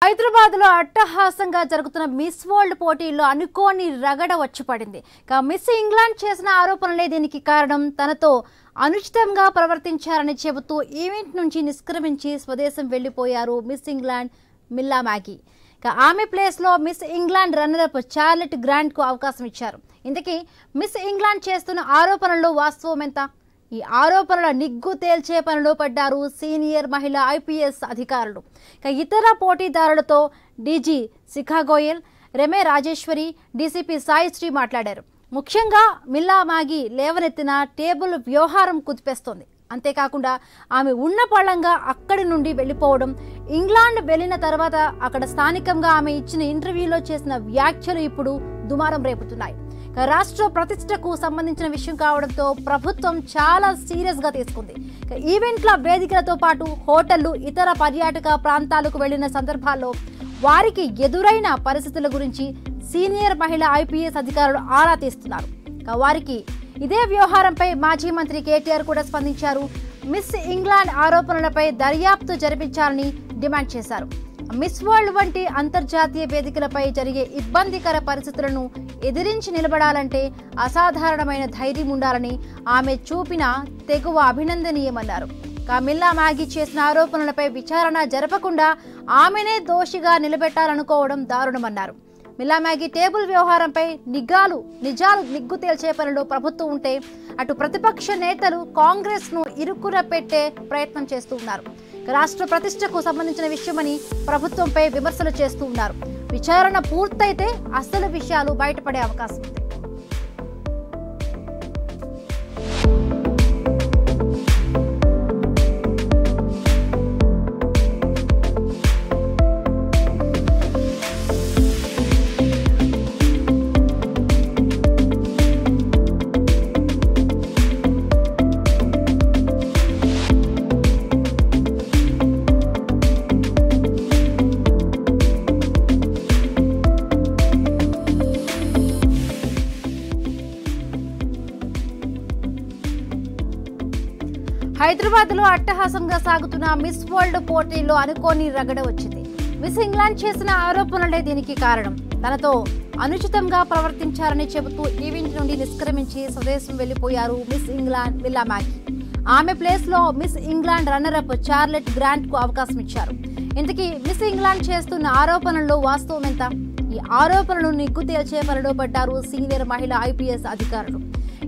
హైదరాబాద్లో అట్టహాసంగా జరుగుతున్న మిస్ వరల్డ్ పోటీల్లో అనుకోని రగడ వచ్చి పడింది. మిస్ ఇంగ్లాండ్ చేసిన ఆరోపణలే దీనికి కారణం. తనతో అనుచితంగా ప్రవర్తించారని చెబుతూ ఈవెంట్ నుంచి నిష్క్రమించి స్వదేశం వెళ్లిపోయారు మిస్ ఇంగ్లాండ్ మిల్లా మ్యాగీ. ఆమె ప్లేస్లో మిస్ ఇంగ్లాండ్ రన్నరప్ చార్లెట్ గ్రాంట్కు అవకాశం ఇచ్చారు. ఇంతకీ మిస్ ఇంగ్లాండ్ చేస్తున్న ఆరోపణల్లో వాస్తవం ఎంత? ఈ ఆరోపణల నిగ్గు తేల్చే పనిలో పడ్డారు సీనియర్ మహిళా ఐపీఎస్ అధికారులు. ఇతర పోటీదారులతో డీజీ శిఖా గోయల్, రెమే రాజేశ్వరి, డీసీపీ సాయిశ్రీ మాట్లాడారు. ముఖ్యంగా మిల్లా మ్యాగీ లేవనెత్తిన టేబుల్ వ్యవహారం కుదిపేస్తోంది. అంతేకాకుండా ఆమె ఉన్న పళంగా అక్కడి నుండి వెళ్లిపోవడం, ఇంగ్లాండ్ వెళ్లిన తర్వాత అక్కడ స్థానికంగా ఆమె ఇచ్చిన ఇంటర్వ్యూలో చేసిన వ్యాఖ్యలు ఇప్పుడు దుమారం రేపుతున్నాయి. రాష్ట్ర ప్రతిష్టకు సంబంధించిన విషయం కావడంతో ప్రభుత్వం చాలా సీరియస్ గా తీసుకుంది. ఈవెంట్ల వేదికలతో పాటు హోటళ్లు, ఇతర పర్యాటక ప్రాంతాలకు వెళ్లిన సందర్భాల్లో వారికి ఎదురైన పరిస్థితుల గురించి సీనియర్ మహిళా ఐపీఎస్ అధికారులు ఆరా తీస్తున్నారు. వారికి ఇదే వ్యవహారంపై మాజీ మంత్రి కేటీఆర్ కూడా స్పందించారు. మిస్ ఇంగ్లాండ్ ఆరోపణలపై దర్యాప్తు జరిపించాలని డిమాండ్ చేశారు. మిస్ వరల్డ్ వంటి అంతర్జాతీయ వేదికలపై జరిగే ఇబ్బందికర పరిస్థితులను ఎదిరించి నిలబడాలంటే అసాధారణమైన ధైర్యం ఉండాలని ఆమె చూపిన తెగువ అభినందనీయమన్నారు. మిల్లా మ్యాగీ చేసిన ఆరోపణలపై విచారణ జరపకుండా ఆమెనే దోషిగా నిలబెట్టాలనుకోవడం దారుణమన్నారు. మిల్లా మ్యాగీ టేబుల్ వ్యవహారంపై నిజాలు నిగ్గు తేల్చే పనిలో ప్రభుత్వం ఉంటే అటు ప్రతిపక్ష నేతలు కాంగ్రెస్ ను ఇరుకున పెట్టే ప్రయత్నం చేస్తూ ఉన్నారు. రాష్ట్ర ప్రతిష్టకు సంబంధించిన విషయమని ప్రభుత్వంపై విమర్శలు చేస్తూ ఉన్నారు. విచారణ పూర్తయితే అసలు విషయాలు బయటపడే అవకాశం ఉంది. హైదరాబాద్ లో అట్టహాసంగా సాగుతున్న మిస్ వరల్డ్ పోటీల్లో అనుకోని రగడ వచ్చింది. మిస్ ఇంగ్లాండ్ చేసిన ఆరోపణలే దీనికి కారణం. తనతో అనుచితంగా ప్రవర్తించారని చెబుతూ ఈవెంట్ నుండి నిష్క్రమించి స్వదేశం వెళ్లిపోయారు మిస్ ఇంగ్లాండ్ మిల్లా మ్యాగీ. ఆమె ప్లేస్ లో miss England runner-up Charlotte grant కు అవకాశం ఇచ్చారు. ఇంతకీ మిస్ ఇంగ్లాండ్ చేస్తున్న ఆరోపణల్లో వాస్తవం ఎంత? ఈ ఆరోపణలను నిగ్గు తేల్చే పనిలో పడ్డారు సీనియర్ మహిళా ఐపీఎస్ అధికారులు.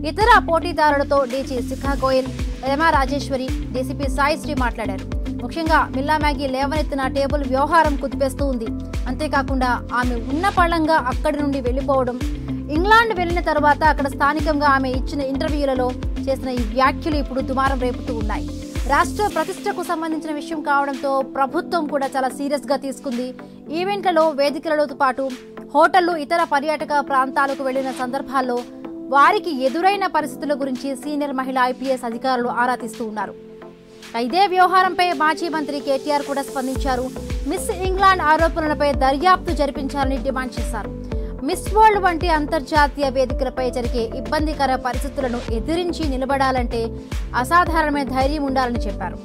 ఇతర పోటీదారులతో డీజీ శిఖా గోయల్, రెమా రాజేశ్వరి, డీసీపీ సాయిశ్రీ మాట్లాడారు. ముఖ్యంగా మిల్లా మ్యాగీ లేవనెత్తిన టేబుల్ వ్యవహారం కుదిపేస్తూ ఉంది. అంతేకాకుండా ఆమె ఉన్న పళంగా అక్కడి నుండి వెళ్లిపోవడం, ఇంగ్లాండ్ వెళ్లిన తర్వాత అక్కడ స్థానికంగా ఆమె ఇచ్చిన ఇంటర్వ్యూలలో చేసిన ఈ వ్యాఖ్యలు ఇప్పుడు దుమారం రేపుతూ ఉన్నాయి. రాష్ట్ర ప్రతిష్టకు సంబంధించిన విషయం కావడంతో ప్రభుత్వం కూడా చాలా సీరియస్ గా తీసుకుంది. ఈవెంట్లలో వేదికలతో పాటు హోటళ్లు, ఇతర పర్యాటక ప్రాంతాలకు వెళ్లిన సందర్భాల్లో వారికి ఎదురైన పరిస్థితుల గురించి సీనియర్ మహిళా ఐపీఎస్ అధికారులు ఆరా తీస్తూ ఉన్నారు. ఇదే వ్యవహారంపై మాజీ మంత్రి కేటీఆర్ కూడా స్పందించారు. మిస్ ఇంగ్లాండ్ ఆరోపణలపై దర్యాప్తు జరిపించాలని డిమాండ్ చేశారు. మిస్ వరల్డ్ వంటి అంతర్జాతీయ వేదికలపై జరిగే ఇబ్బందికర పరిస్థితులను ఎదిరించి నిలబడాలంటే అసాధారణమైన ధైర్యం ఉండాలని చెప్పారు.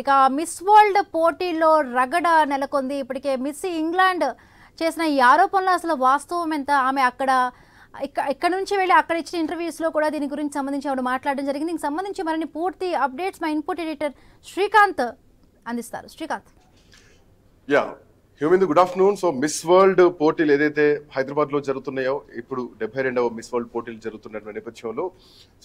ఇక మిస్ వరల్డ్ పోటీల్లో రగడ నెలకొంది. ఇప్పటికే మిస్ ఇంగ్లాండ్ చేసిన ఈ ఆరోపణలు అసలు వాస్తవం ఎంత? ఆమె ఇక్కడ నుంచి వెళ్ళి అక్కడ ఇచ్చిన ఇంటర్వ్యూస్లో కూడా దీని గురించి సంబంధించి ఆవిడ మాట్లాడడం జరిగింది. దీనికి సంబంధించి మరిన్ని పూర్తి అప్డేట్స్ మా ఇన్పుట్ ఎడిటర్ శ్రీకాంత్ అందిస్తారు. శ్రీకాంత్. హ్యూమిందు good afternoon. So miss world పోటీలు ఏదైతే హైదరాబాద్ లో జరుగుతున్నాయో, ఇప్పుడు 72వ మిస్ వరల్డ్ పోటీలు జరుగుతున్న నేపథ్యంలో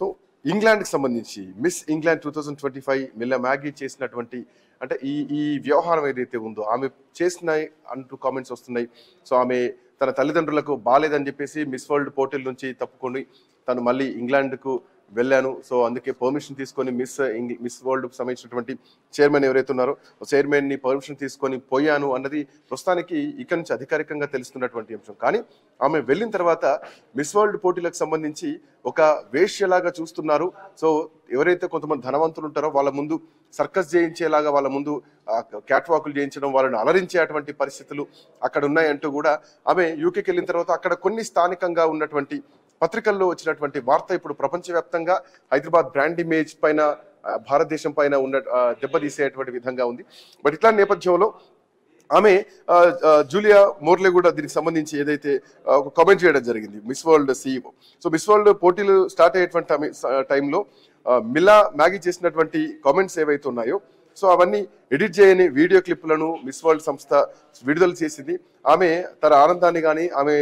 సో ఇంగ్లాండ్కి సంబంధించి మిస్ ఇంగ్లాండ్ 2025 మిల్లా మ్యాగీ చేసినటువంటి అంటే ఈ వ్యవహారం ఏదైతే ఉందో ఆమె చేసిన అంటూ కామెంట్స్ వస్తున్నాయి. సో ఆమె తన తల్లిదండ్రులకు బాలేదని చెప్పేసి మిస్ వరల్డ్ పోటీల నుంచి తప్పుకొని తను మళ్ళీ ఇంగ్లాండ్కు వెళ్ళాను, సో అందుకే పర్మిషన్ తీసుకొని మిస్ వరల్డ్కు సంబంధించినటువంటి చైర్మన్ ఎవరైతే ఉన్నారో చైర్మన్ని పర్మిషన్ తీసుకొని పోయాను అన్నది ప్రస్తుతానికి ఇక్కడి నుంచి అధికారికంగా తెలుస్తున్నటువంటి అంశం. కానీ ఆమె వెళ్ళిన తర్వాత మిస్ వరల్డ్ పోటీలకు సంబంధించి ఒక వేశ్యలాగా చూస్తున్నారు. సో ఎవరైతే కొంతమంది ధనవంతులు ఉంటారో వాళ్ళ ముందు సర్కస్ చేయించేలాగా, వాళ్ళ ముందు క్యాట్ వాకులు చేయించడం, వాళ్ళని అలరించేటువంటి పరిస్థితులు అక్కడ ఉన్నాయంటూ కూడా ఆమె యూకేకి వెళ్ళిన తర్వాత అక్కడ కొన్ని స్థానికంగా ఉన్నటువంటి పత్రికల్లో వచ్చినటువంటి వార్త ఇప్పుడు ప్రపంచవ్యాప్తంగా హైదరాబాద్ బ్రాండ్ ఇమేజ్ పైన భారతదేశం పైన ఉన్న దెబ్బతీసేటువంటి విధంగా ఉంది. బట్ ఇట్లాంటి నేపథ్యంలో ఆమె జూలియా మోర్లే కూడా దీనికి సంబంధించి ఏదైతే ఒక కామెంట్ చేయడం జరిగింది, miss world CEO. So miss world పోటీలు స్టార్ట్ అయ్యేటువంటి టైంలో మిల్లా మ్యాగీ చేసినటువంటి కామెంట్స్ ఏవైతే ఉన్నాయో సో అవన్నీ ఎడిట్ చేయని వీడియో క్లిప్లను మిస్ వరల్డ్ సంస్థ విడుదల చేసింది. ఆమె తన ఆనందాన్ని కానీ ఆమె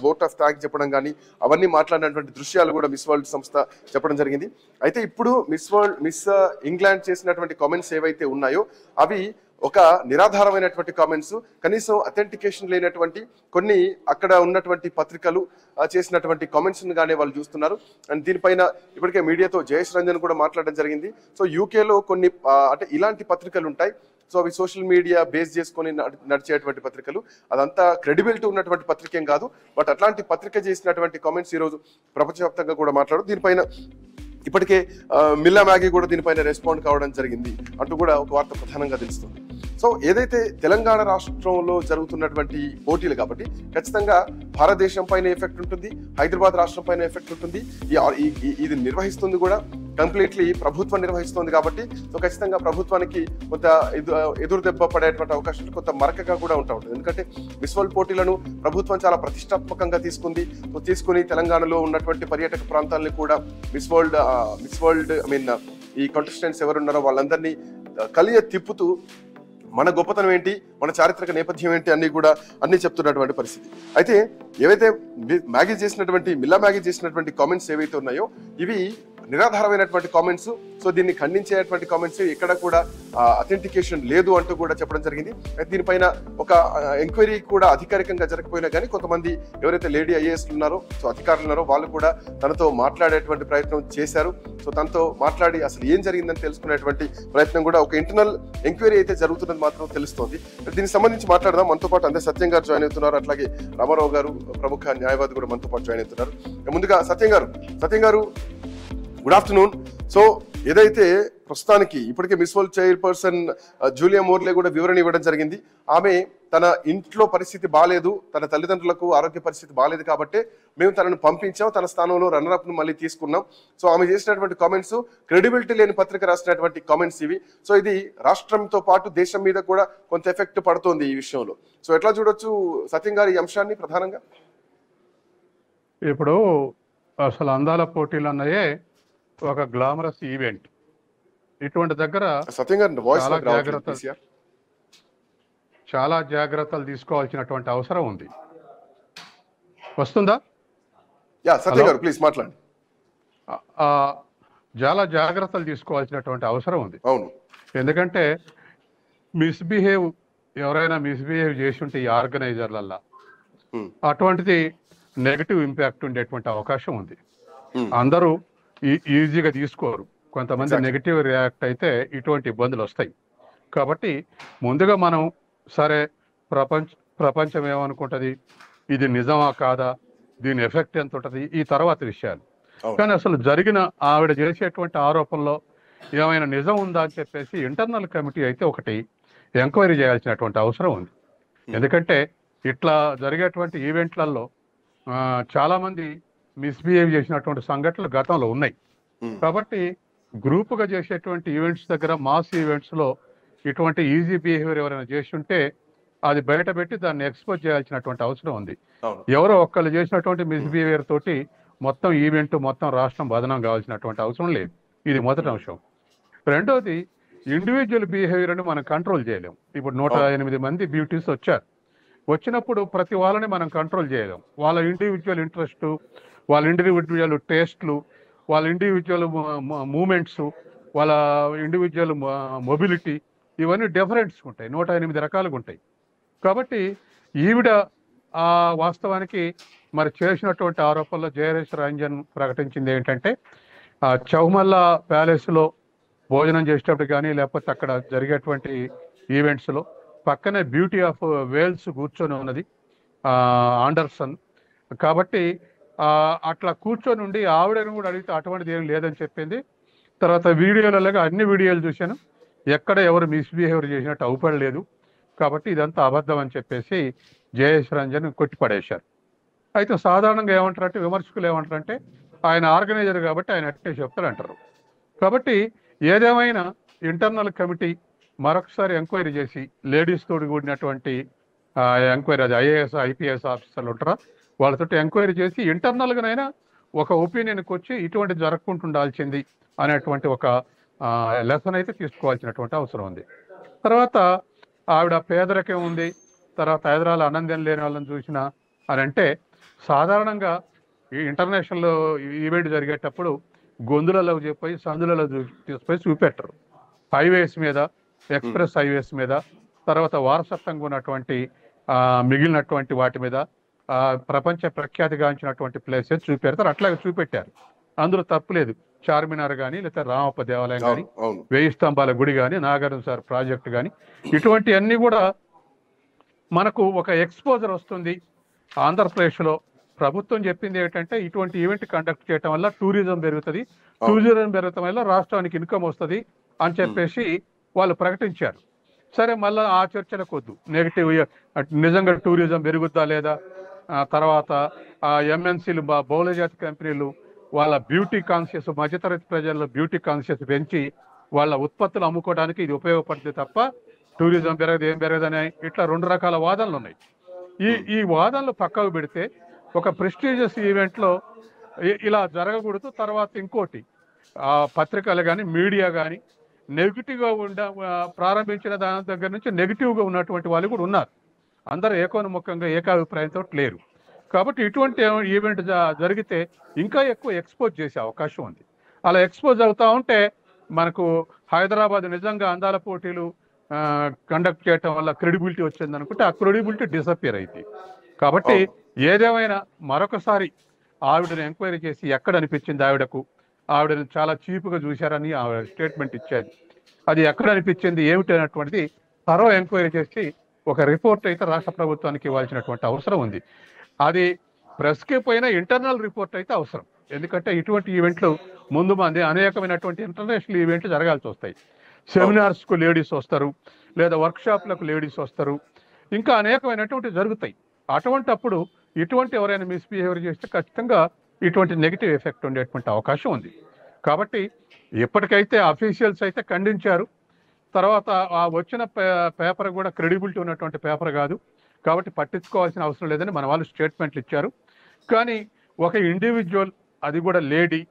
ఓట్ ఆఫ్ థ్యాంక్ చెప్పడం కానీ అవన్నీ మాట్లాడినటువంటి దృశ్యాలు కూడా మిస్ వరల్డ్ సంస్థ చెప్పడం జరిగింది. అయితే ఇప్పుడు మిస్ ఇంగ్లాండ్ చేసినటువంటి కామెంట్స్ ఏవైతే ఉన్నాయో అవి ఒక నిరాధారమైనటువంటి కామెంట్స్, కనీసం అథెంటికేషన్ లేనటువంటి కొన్ని అక్కడ ఉన్నటువంటి పత్రికలు చేసినటువంటి కామెంట్స్ గానే వాళ్ళు చూస్తున్నారు. అండ్ దీనిపైన ఇప్పటికే మీడియాతో జయేష్ రంజన్ కూడా మాట్లాడడం జరిగింది. సో యూకేలో కొన్ని అంటే ఇలాంటి పత్రికలు ఉంటాయి. సో అవి సోషల్ మీడియా బేస్ చేసుకొని నడిచేటువంటి పత్రికలు, అదంతా క్రెడిబిలిటీ ఉన్నటువంటి పత్రిక ఏం కాదు. బట్ అట్లాంటి పత్రిక చేసినటువంటి కామెంట్స్ ఈరోజు ప్రపంచవ్యాప్తంగా కూడా మాట్లాడు. దీనిపైన ఇప్పటికే మిల్లా మ్యాగీ కూడా దీనిపైన రెస్పాండ్ కావడం జరిగింది అంటూ కూడా ఒక వార్త ప్రధానంగా తెలుస్తుంది. సో ఏదైతే తెలంగాణ రాష్ట్రంలో జరుగుతున్నటువంటి పోటీలు కాబట్టి ఖచ్చితంగా భారతదేశం పైన ఎఫెక్ట్ ఉంటుంది, హైదరాబాద్ రాష్ట్రం పైన ఎఫెక్ట్ ఉంటుంది. ఇది నిర్వహిస్తుంది కూడా కంప్లీట్లీ ప్రభుత్వం నిర్వహిస్తుంది కాబట్టి సో ఖచ్చితంగా ప్రభుత్వానికి కొంత ఎదురు దెబ్బ పడేటువంటి అవకాశం, కొంత మరకగా కూడా ఉంటుంది. ఎందుకంటే మిస్ వరల్డ్ పోటీలను ప్రభుత్వం చాలా ప్రతిష్టాత్మకంగా తీసుకుని తెలంగాణలో ఉన్నటువంటి పర్యాటక ప్రాంతాలని కూడా మిస్ వరల్డ్ ఈ కంటెస్టెంట్స్ ఎవరున్నారో వాళ్ళందరినీ కలియ తిప్పుతూ మన గొప్పతనం ఏంటి, మన చారిత్రక నేపథ్యం ఏంటి అన్ని చెప్తున్నటువంటి పరిస్థితి. అయితే ఏవైతే మిల్లా మ్యాగీ చేసినటువంటి కామెంట్స్ ఏవైతే ఉన్నాయో ఇవి నిరాధారమైనటువంటి కామెంట్స్. సో దీన్ని ఖండించేటువంటి కామెంట్స్, ఎక్కడ కూడా అథెంటికేషన్ లేదు అంటూ కూడా చెప్పడం జరిగింది. దీనిపైన ఒక ఎంక్వైరీ కూడా అధికారికంగా జరగకపోయినా కానీ కొంతమంది ఎవరైతే లేడీ IAS ఉన్నారో సో అధికారులు ఉన్నారో వాళ్ళు కూడా తనతో మాట్లాడేటువంటి ప్రయత్నం చేశారు. సో తనతో మాట్లాడి అసలు ఏం జరిగిందని తెలుసుకునేటువంటి ప్రయత్నం కూడా, ఒక ఇంటర్నల్ ఎంక్వైరీ అయితే జరుగుతున్నది మాత్రం తెలుస్తోంది. దీనికి సంబంధించి మాట్లాడదాం. మనతో పాటు అందరూ సత్యం గారు జాయిన్ అవుతున్నారు, అట్లాగే రామారావు గారు ప్రముఖ న్యాయవాది కూడా మనతో పాటు జాయిన్ అవుతున్నారు. ముందుగా సత్యం గారు గుడ్ ఆఫ్టర్నూన్. సో ఏదైతే ప్రస్తుతానికి ఇప్పటికే మిస్ వరల్డ్ చైర్పర్సన్ జూలియా మోర్లే కూడా వివరణ ఇవ్వడం జరిగింది. ఆమె తన ఇంట్లో పరిస్థితి బాగాలేదు, తన తల్లిదండ్రులకు ఆరోగ్య పరిస్థితి బాగాలేదు కాబట్టి మేము తనను పంపించాం, తన స్థానంలో రన్నర్ ను మళ్ళీ తీసుకున్నాం. సో ఆమె చేసినటువంటి కామెంట్స్ క్రెడిబిలిటీ లేని పత్రిక రాసినటువంటి కామెంట్స్ ఇవి. సో ఇది రాష్ట్రంతో పాటు దేశం మీద కూడా కొంత ఎఫెక్ట్ పడుతోంది ఈ విషయంలో. సో ఎట్లా చూడొచ్చు సత్యం గారు ఈ అంశాన్ని ప్రధానంగా? ఇప్పుడు అసలు అందాల పోటీలు అన్నయే ఒక గ్లామరస్ ఈవెంట్. ఇటువంటి దగ్గర చాలా జాగ్రత్తలు తీసుకోవాల్సినటువంటి అవసరం ఉంది. వస్తుందా? ప్లీజ్ మాట్లాడండి. చాలా జాగ్రత్తలు తీసుకోవాల్సినటువంటి అవసరం ఉంది. అవును, ఎందుకంటే ఎవరైనా మిస్బిహేవ్ చేసి ఉంటే ఈ ఆర్గనైజర్లల్లా అటువంటిది నెగటివ్ ఇంపాక్ట్ ఉండేటువంటి అవకాశం ఉంది. అందరూ ఈజీగా తీసుకోరు, కొంతమంది నెగటివ్ రియాక్ట్ అయితే ఇటువంటి ఇబ్బందులు వస్తాయి. కాబట్టి ముందుగా మనం సరే ప్రపంచం ఏమనుకుంటుంది, ఇది నిజమా కాదా, దీని ఎఫెక్ట్ ఎంత ఉంటుంది, ఈ తర్వాత విషయాలు. కానీ అసలు ఆవిడ చేసేటువంటి ఆరోపణలో ఏమైనా నిజం ఉందా అని చెప్పేసి ఇంటర్నల్ కమిటీ అయితే ఒకటి ఎంక్వైరీ చేయాల్సినటువంటి అవసరం ఉంది. ఎందుకంటే ఇట్లా జరిగేటువంటి ఈవెంట్లలో చాలా మంది మిస్బిహేవ్ చేసినటువంటి సంఘటనలు గతంలో ఉన్నాయి. కాబట్టి గ్రూపుగా చేసేటువంటి ఈవెంట్స్ దగ్గర, మాస్ ఈవెంట్స్ లో ఇటువంటి ఈజీ బిహేవియర్ ఎవరైనా చేసి ఉంటే అది బయట పెట్టి దాన్ని ఎక్స్పోజ్ చేయాల్సినటువంటి అవసరం ఉంది. ఎవరో ఒక్కళ్ళు చేసినటువంటి మిస్బిహేవియర్ తోటి మొత్తం ఈవెంట్, మొత్తం రాష్ట్రం బదనం కావాల్సినటువంటి అవసరం లేదు. ఇది మొదటి అంశం. రెండోది, ఇండివిజువల్ బిహేవియర్ని మనం కంట్రోల్ చేయలేం. ఇప్పుడు 108 మంది బ్యూటీస్ వచ్చినప్పుడు ప్రతి వాళ్ళని మనం కంట్రోల్ చేయలేం. వాళ్ళ ఇండివిజువల్ ఇంట్రెస్ట్, వాళ్ళ ఇండివిజువల్ టేస్ట్లు, వాళ్ళ ఇండివిజువల్ మూమెంట్స్, వాళ్ళ ఇండివిజువల్ మొబిలిటీ, ఇవన్నీ డిఫరెంట్స్ ఉంటాయి. 108 రకాలుగా ఉంటాయి. కాబట్టి ఈవిడ వాస్తవానికి మరి చేసినటువంటి ఆరోపణలో జయేష్ రంజన్ ప్రకటించింది ఏంటంటే, చౌమల్లా ప్యాలెస్లో భోజనం చేసేటప్పుడు కానీ లేకపోతే అక్కడ జరిగేటువంటి ఈవెంట్స్లో పక్కనే బ్యూటీ ఆఫ్ వేల్స్ కూర్చొని ఉన్నది ఆండర్సన్. కాబట్టి అట్లా కూర్చొని ఉండి ఆవిడను కూడా అడిగితే అటువంటిది ఏం లేదని చెప్పింది. తర్వాత వీడియోలలో అన్ని వీడియోలు చూశాను, ఎక్కడ ఎవరు మిస్బిహేవియర్ చేసినట్టు అవుపడలేదు. కాబట్టి ఇదంతా అబద్ధం అని చెప్పేసి జయేష్ రంజన్ కొట్టిపడేశారు. అయితే సాధారణంగా ఏమంటారంటే, విమర్శకులు ఏమంటారంటే ఆయన ఆర్గనైజర్ కాబట్టి ఆయన అట్టే చెప్తారు అంటారు. కాబట్టి ఏదేమైనా ఇంటర్నల్ కమిటీ మరొకసారి ఎంక్వైరీ చేసి లేడీస్ తోటి కూడినటువంటి ఎంక్వైరీ, అది ఐఏఎస్ ఐపీఎస్ ఆఫీసర్లు ఉంటారా వాళ్ళతో ఎంక్వైరీ చేసి ఇంటర్నల్గానైనా ఒక ఒపీనియన్కి వచ్చి ఇటువంటి జరగకుంటుండాల్సింది అనేటువంటి ఒక లెసన్ అయితే తీసుకోవాల్సినటువంటి అవసరం ఉంది. తర్వాత ఆవిడ పేదరికం ఉంది, తర్వాత హైదరాబాద్ అన్నం లేని వాళ్ళని చూసిన అని అంటే, సాధారణంగా ఈ ఇంటర్నేషనల్ ఈవెంట్ జరిగేటప్పుడు గొంతులలో చెప్పి సందులలో తీసుకుపోయి చూపెట్టరు. హైవేస్ మీద, ఎక్స్ప్రెస్ హైవేస్ మీద, తర్వాత వారసత్వంగా ఉన్నటువంటి మిగిలినటువంటి వాటి మీద, ప్రపంచ ప్రఖ్యాతిగాంచినటువంటి ప్లేసెస్ చూపెడతారు. అట్లాగే చూపెట్టారు, అందులో తప్పులేదు. చార్మినార్ కానీ, లేకపోతే రామప్ప దేవాలయం కానీ, 1000 స్తంభాల గుడి కానీ, నాగార్జున సార్ ప్రాజెక్ట్ కానీ, ఇటువంటి అన్ని కూడా మనకు ఒక ఎక్స్పోజర్ వస్తుంది. ఆంధ్రప్రదేశ్లో ప్రభుత్వం చెప్పింది ఏంటంటే ఇటువంటి ఈవెంట్ కండక్ట్ చేయడం వల్ల టూరిజం పెరుగుతుంది, టూరిజం పెరగటం వల్ల రాష్ట్రానికి ఇన్కమ్ వస్తుంది అని చెప్పేసి వాళ్ళు ప్రకటించారు. సరే, మళ్ళీ ఆ చర్చలకు వద్దు, నెగిటివ్ నిజంగా టూరిజం పెరుగుద్దా లేదా, తర్వాత ఎంఎన్సీలు బహుళజాతి కంపెనీలు వాళ్ళ బ్యూటీ కాన్షియస్, మధ్యతరగతి ప్రజల్లో బ్యూటీ కాన్షియస్ పెంచి వాళ్ళ ఉత్పత్తులు అమ్ముకోవడానికి ఇది ఉపయోగపడుతుంది తప్ప టూరిజం పెరగదు, ఏం పెరగదని, ఇట్లా 2 రకాల వాదనలు ఉన్నాయి. ఈ వాదనలు పక్కకు పెడితే ఒక ప్రెస్టీజియస్ ఈవెంట్లో ఇలా జరగకూడదు. తర్వాత ఇంకోటి, పత్రికలు కానీ, మీడియా కానీ నెగిటివ్గా ప్రారంభించిన దాని దగ్గర నుంచి నెగిటివ్గా ఉన్నటువంటి వాళ్ళు కూడా ఉన్నారు. అందరూ ఏకోన్ముఖంగా ఏకాభిప్రాయంతో లేరు. కాబట్టి ఇటువంటి ఈవెంట్ జరిగితే ఇంకా ఎక్కువ ఎక్స్పోజ్ చేసే అవకాశం ఉంది. అలా ఎక్స్పోజ్ అవుతా ఉంటే మనకు హైదరాబాద్ నిజంగా అందాల పోటీలు కండక్ట్ చేయటం వల్ల క్రెడిబిలిటీ వచ్చింది అనుకుంటే ఆ క్రెడిబిలిటీ డిసపియర్ అయింది. కాబట్టి ఏదేమైనా మరొకసారి ఆవిడని ఎంక్వైరీ చేసి ఎక్కడ అనిపించింది ఆవిడని చాలా చీప్గా చూశారని ఆవిడ స్టేట్మెంట్ ఇచ్చేది, అది ఎక్కడ అనిపించింది ఏమిటి అనేటువంటిది త్వరో ఎంక్వైరీ చేసి ఒక రిపోర్ట్ అయితే రాష్ట్ర ప్రభుత్వానికి ఇవ్వాల్సినటువంటి అవసరం ఉంది. అది ప్రెస్కి పోయినా ఇంటర్నల్ రిపోర్ట్ అయితే అవసరం. ఎందుకంటే ఇటువంటి ఈవెంట్లు ముందు మంది అనేకమైనటువంటి ఇంటర్నేషనల్ ఈవెంట్లు జరగాల్సి వస్తాయి. సెమినార్స్కు లేడీస్ వస్తారు, లేదా వర్క్షాప్లకు లేడీస్ వస్తారు, ఇంకా అనేకమైనటువంటి జరుగుతాయి. అటువంటప్పుడు ఇటువంటి ఎవరైనా మిస్బిహేవియర్ చేస్తే ఖచ్చితంగా ఇటువంటి నెగిటివ్ ఎఫెక్ట్ ఉండేటువంటి అవకాశం ఉంది. కాబట్టి ఎప్పటికైతే అఫీషియల్స్ అయితే ఖండించారు. తర్వాత ఆ వచ్చిన పేపర్ కూడా క్రెడిబిలిటీ ఉన్నటువంటి పేపర్ కాదు, కాబట్టి పట్టించుకోవాల్సిన అవసరం లేదని మన వాళ్ళు స్టేట్మెంట్లు ఇచ్చారు. కానీ ఒక ఇండివిజువల్, అది కూడా లేడీ,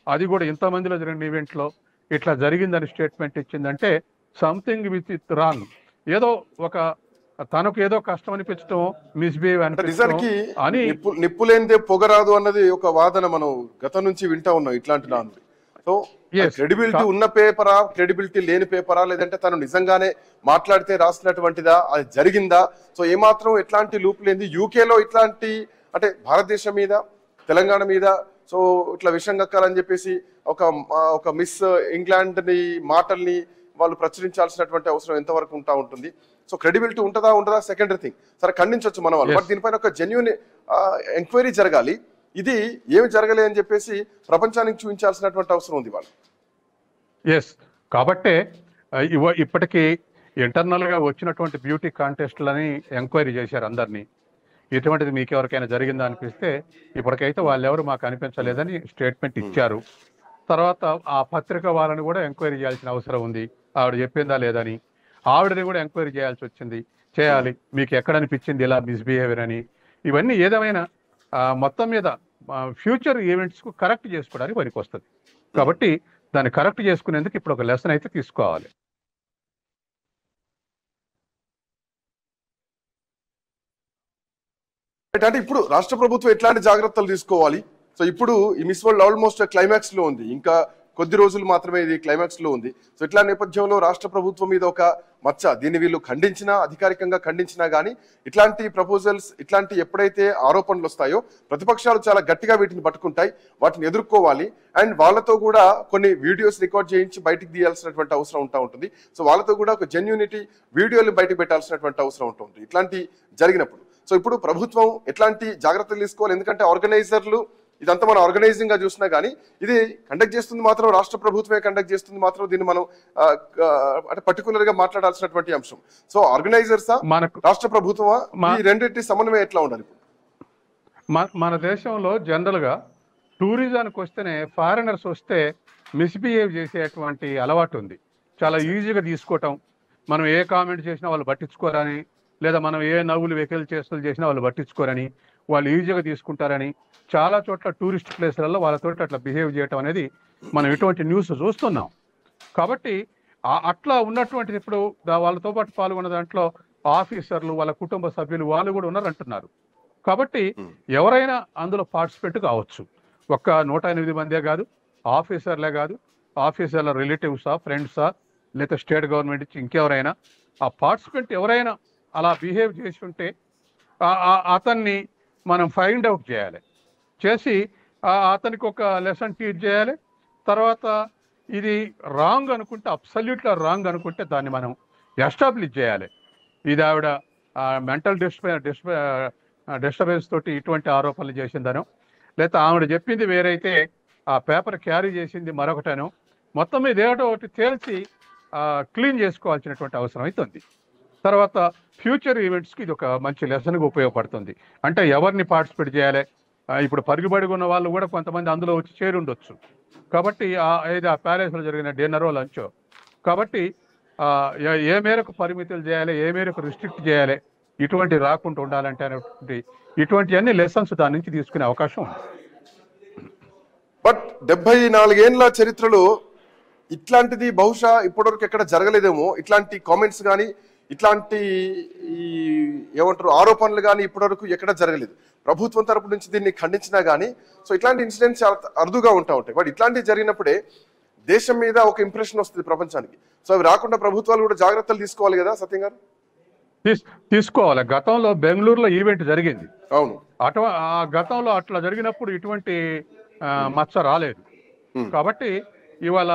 అది కూడా ఇంతమందిలో జరిగిన ఈవెంట్లో ఇట్లా జరిగిందని స్టేట్మెంట్ ఇచ్చిందంటే సంథింగ్ విత్ ఇట్ రాంగ్. ఏదో ఒక తనకు ఏదో కష్టం అనిపించడం, మిస్బిహేవ్ నిజానికి అని నిప్పులేనిదే పొగరాదు అన్నది ఒక వాదన మనం గతం నుంచి వింటా ఉన్నాం ఇట్లాంటి దాన్ని. సో క్రెడిబిలిటీ ఉన్న పేపరా, క్రెడిబిలిటీ లేని పేపరా, లేదంటే తను నిజంగానే మాట్లాడితే రాసినటువంటిదా, అది జరిగిందా? సో ఏమాత్రం ఎట్లాంటి లూప్ లేని యూకేలో ఇట్లాంటి, అంటే భారతదేశం మీద, తెలంగాణ మీద సో ఇట్లా విషయం కక్కాలని చెప్పేసి ఒక మిస్ ఇంగ్లాండ్ ని మాటల్ని వాళ్ళు ప్రచురించాల్సినటువంటి అవసరం ఎంతవరకు ఉంటుంది? సో క్రెడిబిలిటీ ఉంటుందా ఉండదా సెకండరీ థింగ్. సరే, ఖండించవచ్చు మన వాళ్ళు, బట్ దీనిపైన ఒక జెన్యూన్ ఎంక్వైరీ జరగాలి. ఇది ఏమి జరగలే అని చెప్పేసి ప్రపంచానికి చూపించాల్సినటువంటి అవసరం ఉంది వాళ్ళు. ఎస్, కాబట్టే ఇప్పటికీ ఇంటర్నల్ గా వచ్చినటువంటి బ్యూటీ కాంటెస్ట్లని ఎంక్వైరీ చేశారు అందరినీ. ఇటువంటిది మీకు ఎవరికైనా జరిగిందా అనిపిస్తే ఇప్పటికైతే వాళ్ళెవరు మాకు అనిపించలేదని స్టేట్మెంట్ ఇచ్చారు. తర్వాత ఆ పత్రిక వాళ్ళని కూడా ఎంక్వైరీ చేయాల్సిన అవసరం ఉంది, ఆవిడ చెప్పిందా లేదని. ఆవిడని కూడా ఎంక్వైరీ చేయాలి, మీకు ఎక్కడ అనిపించింది ఇలా మిస్బిహేవియర్ అని. ఇవన్నీ ఏదేమైనా మొత్తం మీద ఫ్యూచర్ ఈవెంట్స్ కు కరెక్ట్ చేసుకోవడానికి పనికి వస్తుంది. కాబట్టి దాన్ని కరెక్ట్ చేసుకునేందుకు ఇప్పుడు ఒక లెసన్ అయితే తీసుకోవాలి. అంటే ఇప్పుడు రాష్ట్ర ప్రభుత్వం ఎట్లాంటి జాగ్రత్తలు తీసుకోవాలి? సో ఇప్పుడు ఈ మిస్ వరల్డ్ ఆల్మోస్ట్ క్లైమాక్స్ లో ఉంది, ఇంకా కొద్ది రోజులు మాత్రమే ఇది క్లైమాక్స్ లో ఉంది. సో ఇట్లా నేపథ్యంలో రాష్ట్ర ప్రభుత్వం మీద ఒక మచ్చ, దీన్ని వీళ్ళు ఖండించినా, అధికారికంగా ఖండించినా కానీ ఇట్లాంటి ప్రపోజల్స్, ఇట్లాంటి ఎప్పుడైతే ఆరోపణలు వస్తాయో ప్రతిపక్షాలు చాలా గట్టిగా వీటిని పట్టుకుంటాయి, వాటిని ఎదుర్కోవాలి. అండ్ వాళ్ళతో కూడా కొన్ని వీడియోస్ రికార్డ్ చేయించి బయటికి తీయాల్సినటువంటి అవసరం ఉంటుంది. సో వాళ్ళతో కూడా ఒక జెన్యూనిటీ వీడియోలు బయటకు పెట్టాల్సినటువంటి అవసరం ఉంటుంది ఇట్లాంటి జరిగినప్పుడు. సో ఇప్పుడు ప్రభుత్వం ఎట్లాంటి జాగ్రత్తలు తీసుకోవాలి? ఎందుకంటే ఆర్గనైజర్లు ఇదంతా మనం ఆర్గనైజింగ్ గా చూసినా కానీ ఇది కండక్ట్ చేస్తుంది మాత్రం రాష్ట్ర ప్రభుత్వమే కండక్ట్ చేస్తుంది మాత్రం, దీన్ని మనం అంటే పర్టికులర్ గా మాట్లాడాల్సినటువంటి అంశం. సో ఆర్గనైజర్సా, రాష్ట్ర ప్రభుత్వమా, ఈ రెండింటి సమన్వయం ఎట్లా ఉండాలి? మన దేశంలో జనరల్గా టూరిజానికి వస్తేనే ఫారినర్స్ వస్తే మిస్బిహేవ్ చేసేటువంటి అలవాటు ఉంది. చాలా ఈజీగా తీసుకోవటం, మనం ఏ కామెంట్ చేసినా వాళ్ళు పట్టించుకోరని, లేదా మనం ఏ నవ్వులు వెకిలి చేష్టలు చేసినా వాళ్ళు పట్టించుకోరని, వాళ్ళు ఈజీగా తీసుకుంటారని చాలా చోట్ల టూరిస్ట్ ప్లేస్లలో వాళ్ళతో అట్లా బిహేవ్ చేయటం అనేది మనం ఇటువంటి న్యూస్ చూస్తున్నాం. కాబట్టి అట్లా ఉన్నటువంటిది ఇప్పుడు వాళ్ళతో పాటు పాల్గొన్న దాంట్లో ఆఫీసర్లు, వాళ్ళ కుటుంబ సభ్యులు వాళ్ళు కూడా ఉన్నారు అంటున్నారు. కాబట్టి ఎవరైనా అందులో పార్టిసిపేట్ కావచ్చు. ఒక్క 108 మందే కాదు, ఆఫీసర్లే కాదు, ఆఫీసర్ల రిలేటివ్సా, ఫ్రెండ్సా, లేదా స్టేట్ గవర్నమెంట్ నుంచి ఇంకెవరైనా ఆ పార్టిసిపెంట్ ఎవరైనా అలా బిహేవ్ చేసి ఉంటే అతన్ని మనం ఫైండ్ అవుట్ చేయాలి. చేసి అతనికి ఒక లెసన్ టీచ్ చేయాలి. తర్వాత ఇది రాంగ్ అనుకుంటే, అబ్సల్యూట్గా రాంగ్ అనుకుంటే దాన్ని మనం ఎస్టాబ్లిష్ చేయాలి. ఇది ఆవిడ మెంటల్ డిస్టర్బెన్స్ తోటి ఇటువంటి ఆరోపణలు చేసిందనో, లేదా ఆవిడ చెప్పింది వేరైతే ఆ పేపర్ క్యారీ చేసింది మరొకటనో, మొత్తం మీద ఏదో ఒకటి తేల్చి క్లీన్ చేసుకోవాల్సినటువంటి అవసరం అవుతుంది. తర్వాత ఫ్యూచర్ ఈవెంట్స్కి ఇది ఒక మంచి లెసన్గా ఉపయోగపడుతుంది. అంటే ఎవరిని పార్టిసిపేట్ చేయాలి, ఇప్పుడు పరుగుబడి ఉన్న వాళ్ళు కూడా కొంతమంది అందులో వచ్చి చేరి ఉండొచ్చు. కాబట్టి ఏది ఆ ప్యాలెస్లో జరిగిన డిన్నరో లంచో, కాబట్టి ఏ మేరకు పరిమితులు చేయాలి, ఏ మేరకు రిస్ట్రిక్ట్ చేయాలి, ఇటువంటి రాకుండా ఉండాలంటే అనేటువంటి ఇటువంటి అన్ని లెసన్స్ దాని నుంచి తీసుకునే అవకాశం ఉంది. బట్ 74 ఏళ్ల చరిత్రలో ఇట్లాంటిది బహుశా ఇప్పటివరకు ఎక్కడ జరగలేదేమో. ఇట్లాంటి కామెంట్స్ కానీ, ఇట్లాంటి ఏమంటారు ఆరోపణలు కానీ ఇప్పటివరకు ఎక్కడ జరగలేదు. ప్రభుత్వం తరపు నుంచి దీన్ని ఖండించినా కానీ, సో ఇట్లాంటి ఇన్సిడెంట్స్ చాలా అరుదుగా ఉంటాయి. బట్ ఇట్లాంటివి జరిగినప్పుడే దేశం మీద ఒక ఇంప్రెషన్ వస్తుంది ప్రపంచానికి. సో అవి రాకుండా ప్రభుత్వాలు కూడా జాగ్రత్తలు తీసుకోవాలి కదా సత్యం గారు? తీసుకోవాలి. గతంలో బెంగళూరులో ఈవెంట్ జరిగింది. అవును, ఆ గతంలో అట్లా జరిగినప్పుడు ఇటువంటి మచ్చ రాలేదు. కాబట్టి ఇవాళ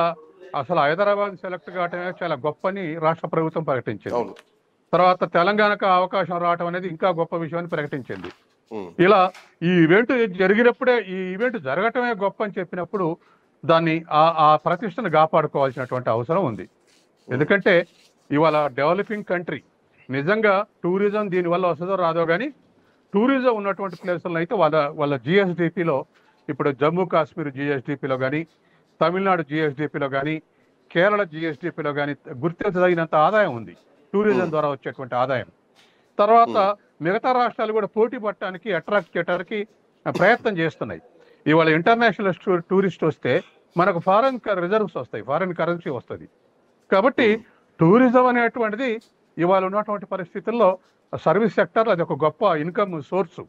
అసలు హైదరాబాద్ సెలెక్ట్ కావటమే చాలా గొప్పని రాష్ట్ర ప్రభుత్వం ప్రకటించింది. తర్వాత తెలంగాణకు అవకాశం రావటం అనేది ఇంకా గొప్ప విషయాన్ని ప్రకటించింది. ఇలా ఈ ఈవెంట్ జరిగినప్పుడే, ఈ ఈవెంట్ జరగటమే గొప్ప అని చెప్పినప్పుడు దాన్ని ఆ ప్రతిష్టను కాపాడుకోవాల్సినటువంటి అవసరం ఉంది. ఎందుకంటే ఇవాళ డెవలపింగ్ కంట్రీ నిజంగా టూరిజం దీనివల్ల వస్తుందో రాదో కానీ, టూరిజం ఉన్నటువంటి ప్లేసుల్లో అయితే వాళ్ళ జిఎస్డిపిలో ఇప్పుడు జమ్మూ కాశ్మీర్ జిఎస్డిపిలో కానీ, తమిళనాడు జిఎస్డిపిలో కానీ, కేరళ జిఎస్డిపిలో కానీ గుర్తించదగినంత ఆదాయం ఉంది, టూరిజం ద్వారా వచ్చేటువంటి ఆదాయం. తర్వాత మిగతా రాష్ట్రాలు కూడా పోటీ పట్టడానికి, అట్రాక్ట్ చేయడానికి ప్రయత్నం చేస్తున్నాయి. ఇవాళ ఇంటర్నేషనల్ టూరిస్ట్ వస్తే మనకు ఫారెన్ రిజర్వ్స్ వస్తాయి, ఫారెన్ కరెన్సీ వస్తుంది. కాబట్టి టూరిజం అనేటువంటిది ఇవాళ ఉన్నటువంటి పరిస్థితుల్లో సర్వీస్ సెక్టర్ అది ఒక గొప్ప ఇన్కమ్ సోర్సు.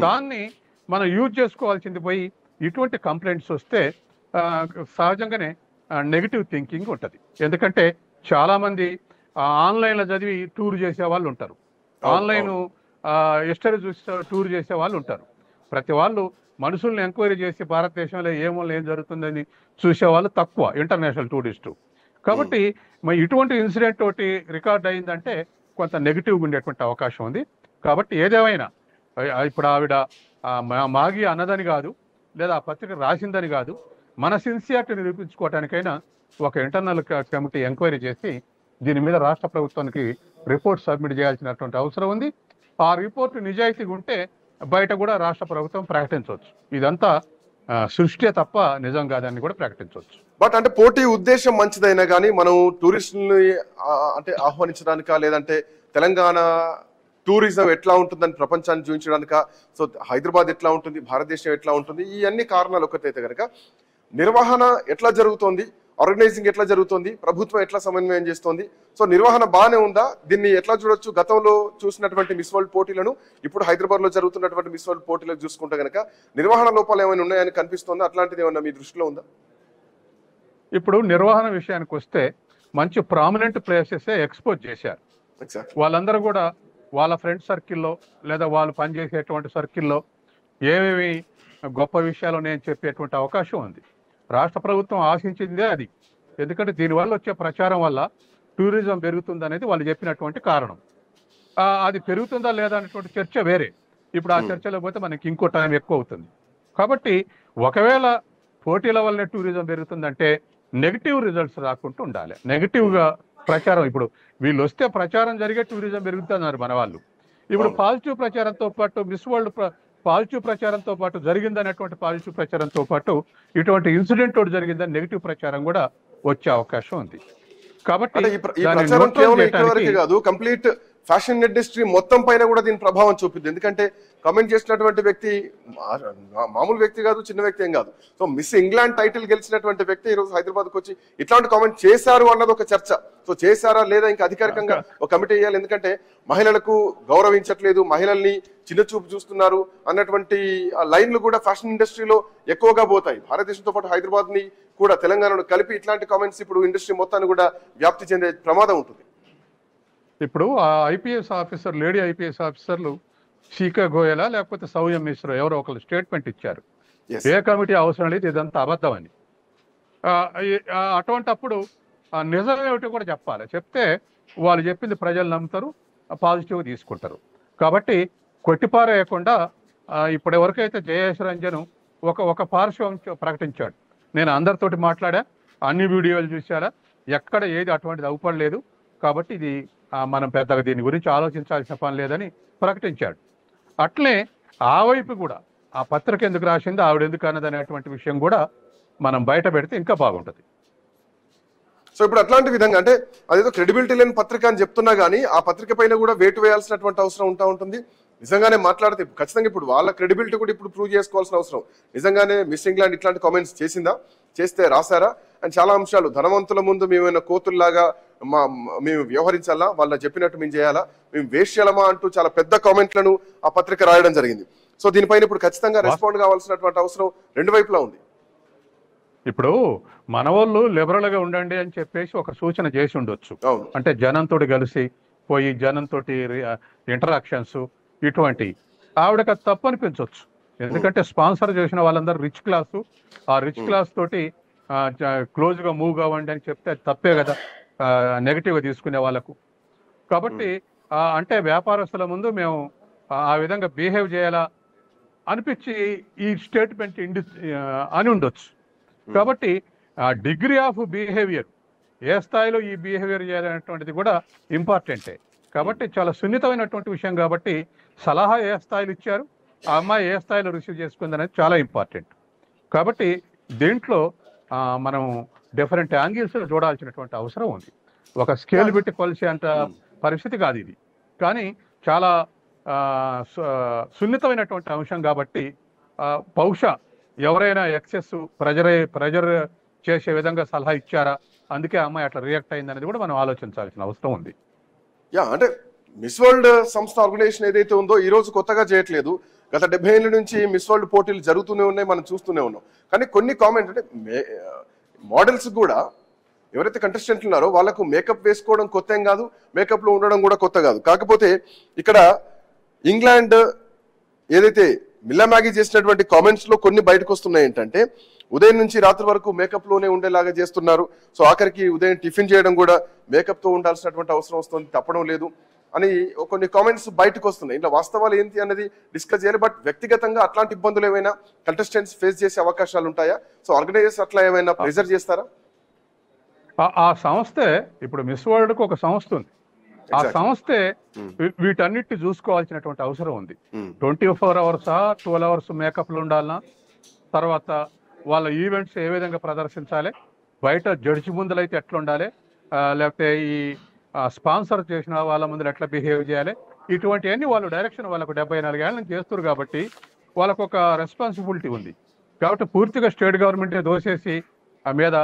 దాన్ని మనం యూజ్ చేసుకోవాల్సింది పోయి ఇటువంటి కంప్లైంట్స్ వస్తే సహజంగానే నెగిటివ్ థింకింగ్ ఉంటుంది. ఎందుకంటే చాలామంది ఆన్లైన్లో చదివి టూర్ చేసే వాళ్ళు ఉంటారు, ఆన్లైన్ హిస్టరీ చూసి టూర్ చేసే వాళ్ళు ఉంటారు. ప్రతి వాళ్ళు మనుషుల్ని ఎంక్వైరీ చేసి భారతదేశంలో ఏం జరుగుతుందని చూసేవాళ్ళు తక్కువ ఇంటర్నేషనల్ టూరిస్టు. కాబట్టి మరి ఇటువంటి ఇన్సిడెంట్ తోటి రికార్డ్ అయిందంటే కొంత నెగిటివ్గా ఉండేటువంటి అవకాశం ఉంది. కాబట్టి ఏదేమైనా ఇప్పుడు ఆవిడ మాగి అన్నదని కాదు, లేదా ఆ పత్రిక రాసిందని కాదు, మన సిన్సియారిటీ నిరూపించుకోవటానికైనా ఒక ఇంటర్నల్ కమిటీ ఎంక్వైరీ చేసి దీని మీద రాష్ట్ర ప్రభుత్వానికి రిపోర్ట్ సబ్మిట్ చేయాల్సినటువంటి అవసరం ఉంది. ఆ రిపోర్ట్ నిజాయితీగా ఉంటే బయట కూడా రాష్ట్ర ప్రభుత్వం ప్రకటించవచ్చు. ఇదంతా సృష్టి తప్ప నిజం కాదని కూడా ప్రకటించవచ్చు. బట్ అంటే పోటీ ఉద్దేశం మంచిదైనా కానీ మనం టూరిస్టులని అంటే ఆహ్వానించడానిక, లేదంటే తెలంగాణ టూరిజం ఎట్లా ఉంటుందని ప్రపంచాన్ని చూపించడానిక, సో హైదరాబాద్ ఎట్లా ఉంటుంది, భారతదేశం ఎట్లా ఉంటుంది, ఈ అన్ని కారణాలు ఒకటైతే కనుక నిర్వహణ ఎట్లా జరుగుతోంది, ఆర్గనైజింగ్ ఎట్లా జరుగుతుంది, ప్రభుత్వం ఎట్లా సమన్వయం చేస్తోంది, సో నిర్వహణ బాగానే ఉందా, దీన్ని ఎట్లా చూడొచ్చు? గతంలో చూసినటువంటి మిస్ వరల్డ్ పోటీలను ఇప్పుడు హైదరాబాద్ లో జరుగుతున్నటువంటి మిస్ వరల్డ్ పోటీలను చూసుకుంటే కనుక నిర్వహణ లోపాలు ఏమైనా ఉన్నాయని కనిపిస్తుందా? అట్లాంటిది ఏమన్నా మీ దృష్టిలో ఉందా? ఇప్పుడు నిర్వహణ విషయానికి వస్తే మంచి ప్రామినెంట్ ప్లేసెస్ ఎక్స్పోజ్ చేశారు. వాళ్ళందరూ కూడా వాళ్ళ ఫ్రెండ్ సర్కిల్లో లేదా వాళ్ళు పనిచేసేటువంటి సర్కిల్లో ఏమేమి గొప్ప విషయాలు నేను చెప్పేటువంటి అవకాశం ఉంది. రాష్ట్ర ప్రభుత్వం ఆశించిందే అది. ఎందుకంటే దీనివల్ల వచ్చే ప్రచారం వల్ల టూరిజం పెరుగుతుంది అనేది వాళ్ళు చెప్పినటువంటి కారణం. అది పెరుగుతుందా లేదా అనేటువంటి చర్చ వేరే. ఇప్పుడు ఆ చర్చలో పోతే మనకి ఇంకో టైం ఎక్కువ అవుతుంది. కాబట్టి ఒకవేళ పోటీల వల్లనే టూరిజం పెరుగుతుందంటే నెగిటివ్ రిజల్ట్స్ రాకుండా ఉండాలి. నెగిటివ్గా ప్రచారం, ఇప్పుడు వీళ్ళు వస్తే ప్రచారం జరిగే టూరిజం పెరుగుతున్నారు మన వాళ్ళు. ఇప్పుడు పాజిటివ్ ప్రచారంతో పాటు మిస్ వరల్డ్ పాజిటివ్ ప్రచారంతో పాటు జరిగిందనేటువంటి పాజిటివ్ ప్రచారంతో పాటు ఇటువంటి ఇన్సిడెంట్ ఒకటి జరిగిందని నెగిటివ్ ప్రచారం కూడా వచ్చే అవకాశం ఉంది. కాబట్టి అంటే ఈ ప్రచారం కేవలం ఇక్కడ వరకే కాదు, కంప్లీట్ ఫ్యాషన్ ఇండస్ట్రీ మొత్తం పైన కూడా దీని ప్రభావం చూపింది. ఎందుకంటే కామెంట్ చేసినటువంటి వ్యక్తి మామూలు వ్యక్తి కాదు, చిన్న వ్యక్తి ఏం కాదు. సో మిస్ ఇంగ్లాండ్ టైటిల్ గెలిచినటువంటి వ్యక్తి ఈరోజు హైదరాబాద్కి వచ్చి ఇట్లాంటి కామెంట్ చేశారు అన్నది ఒక చర్చ. సో చేశారా లేదా ఇంకా అధికారికంగా ఒక కమిటీ వేయాలి. ఎందుకంటే మహిళలకు గౌరవించట్లేదు, మహిళల్ని చిన్న చూపు చూస్తున్నారు అన్నటువంటి లైన్లు కూడా ఫ్యాషన్ ఇండస్ట్రీలో ఎక్కువగా పోతాయి. భారతదేశంతో పాటు హైదరాబాద్ ని కూడా తెలంగాణను కలిపి ఇట్లాంటి కామెంట్స్ ఇప్పుడు ఇండస్ట్రీ మొత్తాన్ని కూడా వ్యాప్తి చెందే ప్రమాదం ఉంటుంది. ఇప్పుడు ఆ ఐపీఎస్ ఆఫీసర్, లేడీ ఐపీఎస్ ఆఫీసర్లు శీఖర్ గోయలా లేకపోతే సౌమ్య మిశ్రా ఎవరో ఒకరు స్టేట్మెంట్ ఇచ్చారు, ఏ కమిటీ అవసరం లేదు, ఇదంతా అబద్ధం అని. అటువంటప్పుడు నిజం ఏమిటో కూడా చెప్పాలి. చెప్తే వాళ్ళు చెప్పింది ప్రజలు నమ్ముతారు, పాజిటివ్గా తీసుకుంటారు. కాబట్టి కొట్టిపారేయకుండా ఇప్పటి వరకైతే జయేష్ రంజన్ ఒక పార్శ్వం ప్రకటించాడు. నేను అందరితోటి మాట్లాడా, అన్ని వీడియోలు చూశారా, ఎక్కడ ఏది అటువంటిది అవుపడలేదు, కాబట్టి ఇది మనం పెద్దగా దీని గురించి ఆలోచించాల్సిన పని లేదని ప్రకటించాడు. అట్లే ఆ వైపు కూడా ఆ పత్రిక ఎందుకు రాసింది, ఆవిడ ఎందుకు అన్నది అనేటువంటి విషయం కూడా మనం బయట పెడితే ఇంకా బాగుంటుంది. సో ఇప్పుడు అట్లాంటి విధంగా అంటే అదేదో క్రెడిబిలిటీ లేని పత్రిక అని చెప్తున్నా కానీ ఆ పత్రిక పైన కూడా వేటు వేయాల్సినటువంటి అవసరం ఉంటుంది. నిజంగానే మాట్లాడితే ఖచ్చితంగా ఇప్పుడు వాళ్ళ క్రెడిబిలిటీ కూడా ఇప్పుడు ప్రూవ్ చేసుకోవాల్సిన అవసరం. నిజంగానే మిస్ ఇంగ్లాండ్ ఇట్లాంటి కామెంట్స్ చేసిందా, చేస్తే రాశారా అని చాలా అంశాలు. ధనవంతుల ముందు మేమైనా కోతుల్లాగా మేము వ్యవహరించాలా, వాళ్ళ చెప్పినట్టు మేము చేయాలా, మేము వేశ్యలమా అంటూ చాలా పెద్ద కామెంట్లను ఆ పత్రిక రాయడం జరిగింది. సో దీనిపైన ఇప్పుడు ఖచ్చితంగా రెస్పాండ్ కావాల్సినటువంటి అవసరం రెండు వైపులా ఉంది. ఇప్పుడు మన వాళ్ళు లిబరల్ గా ఉండండి అని చెప్పేసి ఒక సూచన చేసి ఉండొచ్చు. అంటే జనంతో కలిసి పోయి జనంతో ఇంటరాక్షన్స్ ఇటువంటి ఆవిడకి అది తప్పు అనిపించవచ్చు. ఎందుకంటే స్పాన్సర్ చేసిన వాళ్ళందరూ రిచ్ క్లాసు, ఆ రిచ్ క్లాస్ తోటి క్లోజ్ గా మూవ్ కావండి అని చెప్తే అది తప్పే కదా నెగటివ్ గా తీసుకునే వాళ్ళకు. కాబట్టి అంటే వ్యాపారస్తుల ముందు మేము ఆ విధంగా బిహేవ్ చేయాలా అనిపించి ఈ స్టేట్మెంట్ అని ఉండొచ్చు. కాబట్టి ఆ డిగ్రీ ఆఫ్ బిహేవియర్, ఏ స్థాయిలో ఈ బిహేవియర్ చేయాలనేటువంటిది కూడా ఇంపార్టెంటే. కాబట్టి చాలా సున్నితమైనటువంటి విషయం కాబట్టి సలహా ఏ స్థాయిలో ఇచ్చారు, ఆ అమ్మాయి ఏ స్థాయిలో రిసీవ్ చేసుకుంది అనేది చాలా ఇంపార్టెంట్. కాబట్టి దీంట్లో మనం డిఫరెంట్ యాంగిల్స్ చూడాల్సినటువంటి అవసరం ఉంది. ఒక స్కేల్ పెట్టి కొలిసే అంత పరిస్థితి కాదు ఇది, కానీ చాలా సున్నితమైనటువంటి అంశం కాబట్టి బహుశా ఎవరైనా ఎక్సెస్ ప్రెజర్ చేసే విధంగా సలహా ఇచ్చారా, అందుకే అమ్మాయి అట్లా రియాక్ట్ అయింది అనేది కూడా మనం ఆలోచించాల్సిన అవసరం ఉంది. అంటే మిస్ వరల్డ్ సంస్థ ఆర్గనైజేషన్ ఏదైతే ఉందో ఈ రోజు కొత్తగా చేయట్లేదు. గత 70 ఏళ్ళ నుంచి మిస్ వరల్డ్ పోటీలు జరుగుతూనే ఉన్నాయి, మనం చూస్తూనే ఉన్నాం. కానీ కొన్ని కామెంట్ అంటే మోడల్స్ కూడా ఎవరైతే కంటెస్టెంట్లు ఉన్నారో వాళ్ళకు మేకప్ వేసుకోవడం కొత్త ఏం కాదు, మేకప్ లో ఉండడం కూడా కొత్త కాదు. కాకపోతే ఇక్కడ ఇంగ్లాండ్ ఏదైతే మిల్లా మ్యాగీ చేసినటువంటి కామెంట్స్ లో కొన్ని బయటకు వస్తున్నాయి. ఏంటంటే ఉదయం నుంచి రాత్రి వరకు మేకప్ లోనే ఉండేలాగా చేస్తున్నారు. సో ఆఖరికి ఉదయం టిఫిన్ చేయడం కూడా మేకప్ తో ఉండాల్సినటువంటి అవసరం వస్తుంది, తప్పడం లేదు అని కొన్ని కామెంట్స్ బయటకు వస్తున్నాయి. ఇలా వాస్తవాలు ఏంటి అన్నది డిస్కస్ చేయాలి. బట్ వ్యక్తిగతంగా అట్లాంటి ఇబ్బందులు ఏమైనా కంటెస్టెంట్స్ ఫేస్ చేసే అవకాశాలు ఉంటాయా? సో ఆర్గనైజర్స్ అట్లా ఏమైనా ప్రెజర్ చేస్తారా? ఆ సంస్థే ఇప్పుడు మిస్ వరల్డ్ కు ఒక సంస్థ ఉంది, ఆ సంస్థే వీటన్నిటిని చూసుకోవాల్సినటువంటి అవసరం ఉంది. 24 hours 12 hours మేకప్లు ఉండాలన్నా, తర్వాత వాళ్ళ ఈవెంట్స్ ఏ విధంగా ప్రదర్శించాలి, బయట జడ్జి ముందులైతే ఎట్లా ఉండాలి, లేకపోతే ఈ స్పాన్సర్ చేసిన వాళ్ళ ముందు ఎట్లా బిహేవ్ చేయాలి, ఇటువంటివన్నీ వాళ్ళు డైరెక్షన్ వాళ్ళకు 74 ఏళ్ళ నుంచి చేస్తారు కాబట్టి వాళ్ళకు ఒక రెస్పాన్సిబిలిటీ ఉంది. కాబట్టి పూర్తిగా స్టేట్ గవర్నమెంటే దోసేసి ఆ మీద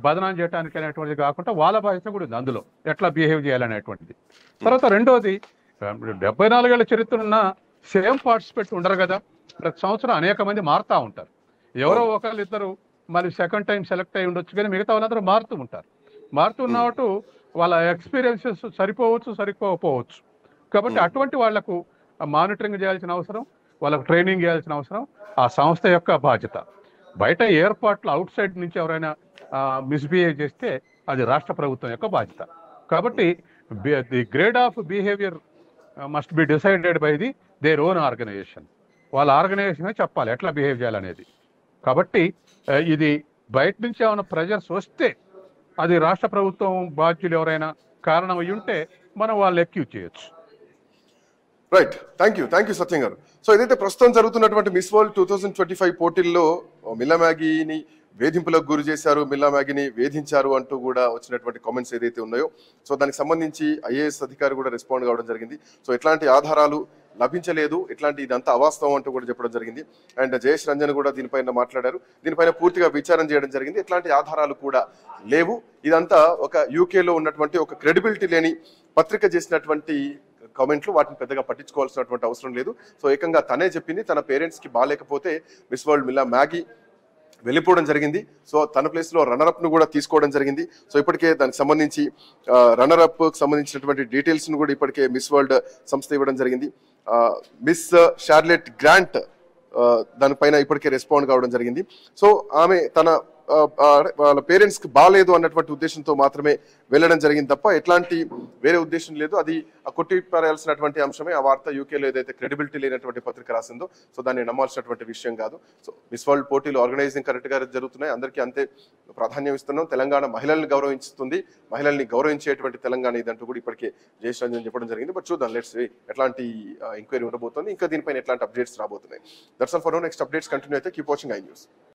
బదనాం చేయడానికి అనేటువంటిది కాకుండా వాళ్ళ బాధ్యత కూడా ఉంది అందులో, ఎట్లా బిహేవ్ చేయాలనేటువంటిది. తర్వాత రెండోది 74 ఏళ్ల చరిత్ర ఉన్న సేమ్ పార్టిసిపేట్ ఉండరు కదా, ప్రతి సంవత్సరం అనేక మంది మారుతూ ఉంటారు. ఎవరో ఒకళ్ళు ఇద్దరు మళ్ళీ సెకండ్ టైం సెలెక్ట్ అయి ఉండొచ్చు, కానీ మిగతా వాళ్ళందరూ మారుతూ ఉంటారు. మారుతున్నట్టు వాళ్ళ ఎక్స్పీరియన్సెస్ సరిపోవచ్చు, సరిపోకపోవచ్చు. కాబట్టి అటువంటి వాళ్లకు మానిటరింగ్ చేయాల్సిన అవసరం, వాళ్ళకు ట్రైనింగ్ చేయాల్సిన అవసరం ఆ సంస్థ యొక్క బాధ్యత. బయట ఏర్పాట్లు అవుట్ సైడ్ నుంచి ఎవరైనా మిస్బిహేవ్ చేస్తే అది రాష్ట్ర ప్రభుత్వం యొక్క బాధ్యత. కాబట్టి the grade of behaviour must be decided by their own organisation. వాళ్ళ ఆర్గనైజేషన్ చెప్పాలి ఎట్లా బిహేవ్ చేయాలనేది. కాబట్టి ఇది బయట నుంచి ఏమైనా ప్రెజర్స్ వస్తే అది రాష్ట్ర ప్రభుత్వం బాధ్యులు ఎవరైనా కారణం అయి ఉంటే మనం వాళ్ళు ఎక్యూజ్ చేయొచ్చు. రైట్, థ్యాంక్ యూ సత్యం గారు. సో ఏదైతే ప్రస్తుతం జరుగుతున్నటువంటి మిస్ వరల్డ్ 2025 పోటీల్లో మిల్లా మ్యాగీని వేధింపులకు గురి చేశారు, మిల్లా మ్యాగీని వేధించారు అంటూ కూడా వచ్చినటువంటి కామెంట్స్ ఏదైతే ఉన్నాయో, సో దానికి సంబంధించి ఐఏఎస్ అధికారి కూడా రెస్పాండ్ కావడం జరిగింది. సో ఎట్లాంటి ఆధారాలు లభించలేదు, ఇట్లాంటి ఇదంతా అవాస్తవం అంటూ కూడా చెప్పడం జరిగింది. అండ్ జయేష్ రంజన్ కూడా దీనిపైన మాట్లాడారు, దీనిపైన పూర్తిగా విచారణ చేయడం జరిగింది, ఎట్లాంటి ఆధారాలు కూడా లేవు, ఇదంతా ఒక యూకేలో ఉన్నటువంటి ఒక క్రెడిబిలిటీ లేని పత్రిక చేసినటువంటి కామెంట్లు, వాటిని పెద్దగా పట్టించుకోవాల్సినటువంటి అవసరం లేదు. సో ఏకంగా తనే చెప్పింది, తన పేరెంట్స్ కి బాగాలేకపోతే మిస్ వరల్డ్ మిల్లా మ్యాగీ వెళ్ళిపోవడం జరిగింది. సో తన ప్లేస్ లో రన్నర్ అప్ ను కూడా తీసుకోవడం జరిగింది. సో ఇప్పటికే దానికి సంబంధించి రన్నర్ అప్ సంబంధించినటువంటి డీటెయిల్స్ ను కూడా ఇప్పటికే మిస్ వరల్డ్ సంస్థ ఇవ్వడం జరిగింది. మిస్ షార్లెట్ గ్రాంట్ దానిపైన ఇప్పటికే రెస్పాండ్ కావడం జరిగింది. సో ఆమె తన వాళ్ళ పేరెంట్స్ కి బాగాలేదు అన్నటువంటి ఉద్దేశంతో మాత్రమే వెళ్ళడం జరిగింది తప్ప ఎట్లాంటి వేరే ఉద్దేశం లేదు. అది కొట్టిపారేయాల్సినటువంటి అంశమే. ఆ వార్త యూకేలో ఏదైతే క్రెడిబిలిటీ లేనటువంటి పత్రిక రాసిందో, సో దాన్ని నమ్మాల్సినటువంటి విషయం కాదు. సో మిస్ వరల్డ్ పోటీలు ఆర్గనైజింగ్ కరెక్ట్ గా జరుగుతున్నాయి, అందరికీ అంతే ప్రాధాన్యం ఇస్తున్నాం. తెలంగాణ మహిళల్ని గౌరవిస్తుంది, మహిళల్ని గౌరవించేటువంటి తెలంగాణ ఇదంటూ కూడా ఇప్పటికే జయేష్ రంజన్ చెప్పడం జరిగింది. బట్ చూద్దాం, లెట్స్ సీ ఎట్లాంటి ఎంక్వైరీ ఉండబోతుంది, ఇంకా దీనిపైన ఎట్లాంటి అప్డేట్స్ రాబోతున్నాయి. That's all for now. Next updates continue అయితే కీప్ వాచింగ్ iNews.